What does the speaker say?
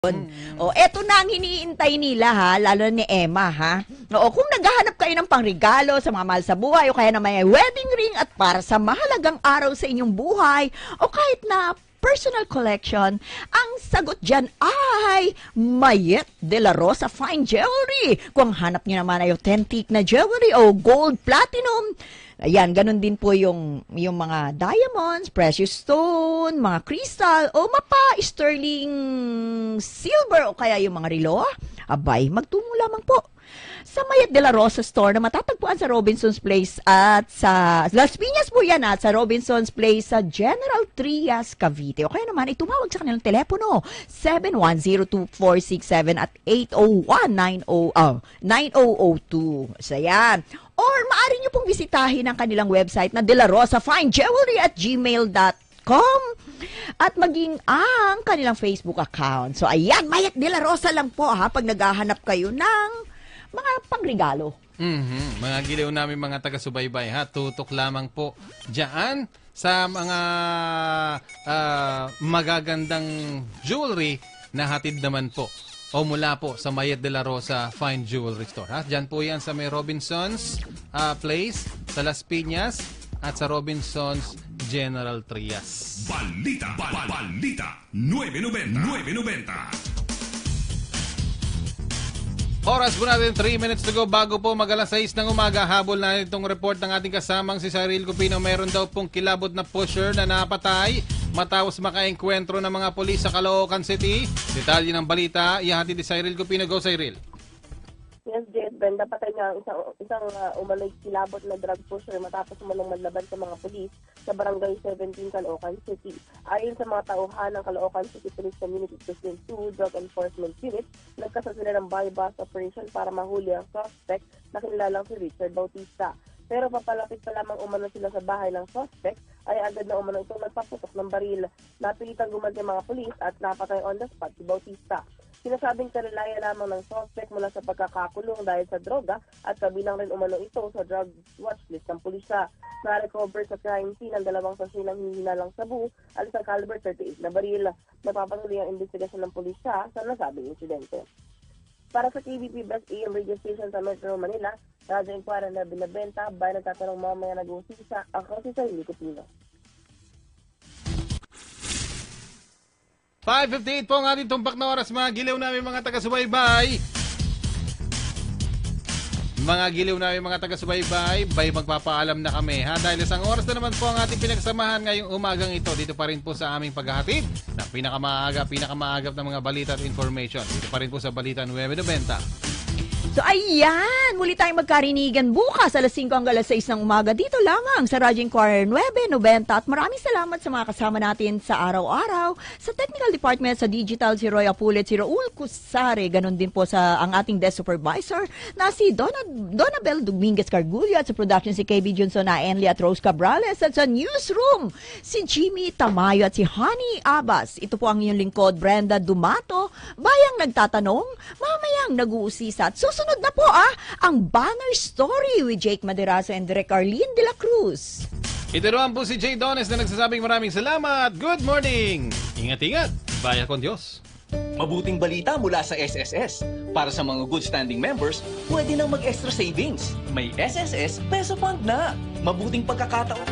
O, eto na ang hiniintay nila ha, lalo ni Emma ha. O, kung naghahanap kayo ng pangregalo sa mga mahal sa buhay o kaya na may wedding ring at para sa mahalagang araw sa inyong buhay o kahit na personal collection, ang sagot dyan ay Mayet de la Rosa Fine Jewelry. Kung hanap nyo naman ay authentic na jewelry o gold, platinum, ayan, ganun din po yung mga diamonds, precious stone, mga crystal, o mapa, sterling silver, o kaya yung mga relo, abay, magtungo lamang po sa Mayet de la Rosa Store na matatagpuan sa Robinson's Place at sa Las Piñas po yan at sa Robinson's Place sa General Trias, Cavite. O kaya naman, itumawag sa kanilang telepono 710-2467 at 801-9002. So yan. Or maaari nyo pong bisitahin ang kanilang website na delarosafine.gmail.com at maging ang kanilang Facebook account. So ayan, Mayet de la Rosa lang po ha pag naghahanap kayo ng mga pangregalo. Mga giliw namin mga taga-subaybay ha, tutok lamang po diyan sa mga magagandang jewelry na hatid naman po o mula po sa Mayet de la Rosa Fine Jewelry Store. Ha? Diyan po yan sa may Robinson's Place, sa Las Piñas, at sa Robinson's General Trias. Balita 990. Oras po natin, 3 minutes to go bago po mag-alas 6 ng umaga. Habol na itong report ng ating kasamang si Cyril Cupino. Meron daw pong kilabot na pusher na napatay matapos makaengkwentro ng mga polis sa Caloocan City. Detalye ng balita, ihahatid ni Cyril Cupino. Go, Cyril. Yes, Jed, Ben, napatay nga isang umano'y kilabot na drug pusher matapos umanong manlaban sa mga pulis sa Barangay 17, Caloocan City. Ayon sa mga tauhan ng Caloocan City Police Community Precinct 2 Drug Enforcement Unit, nagkasa sila ng buy-bust operation para mahuli ang suspect na kinilalang si Richard Bautista. Pero papalapit pa lamang umano sila sa bahay ng suspect, ay agad na umano itong nagpaputok ng baril. Napilitan gumanti mga pulis at napatay on the spot si Bautista. Sinasabing karilaya lamang ng suspect mula sa pagkakakulong dahil sa droga at kabilang rin umano ito sa drug watchlist ng pulisya. Na-recover sa crime scene ang dalawang sachet ng hihinalang sabu at isang caliber 38 na baril. Napapatuloy ang investigasyon ng pulisya sa nasabing insidente. Para sa KBP Best AM radio station sa Metro Manila, Radyo Inquirer na binabenta, bayan nagtatanong mamaya nag-uusisa, ako si Cyril Cupino. 5:58 po ang ating tumpak na oras, mga giliw namin mga taga-subaybay. Mga giliw namin mga taga-subaybay, bay magpapaalam na kami ha. Dahil isang oras na naman po ang ating pinagsamahan ngayong umagang ito. Dito pa rin po sa aming paghahatid na pinakamaagap ng mga balita at information. Dito pa rin po sa Balita 990. So ayan, muli tayong magkarinigan bukas alas 5 hanggang alas 6 ng umaga dito lamang sa Radyo Inquirer 990 at maraming salamat sa mga kasama natin sa araw-araw, sa Technical Department, sa Digital, si Roy Apulet, si Raul Cusare, ganun din po sa ang ating Desk Supervisor na si Donabel Dominguez Cargullo at sa production si KB Johnson na Enli at Rose Cabrales at sa Newsroom si Jimmy Tamayo at si Honey Abbas. Ito po ang inyong lingkod, Brenda Dumato, bayang nagtatanong, mamayang nag-uusisa at susunod na po ang Banner Story with Jake Maderazo and Direk Arlene de la Cruz. Ito naman po si Jay Dones na nagsasabing maraming salamat. Good morning! Ingat-ingat! Baya con Diyos! Mabuting balita mula sa SSS. Para sa mga good standing members, pwede nang mag-extra savings. May SSS Peso Fund na. Mabuting pagkakataon.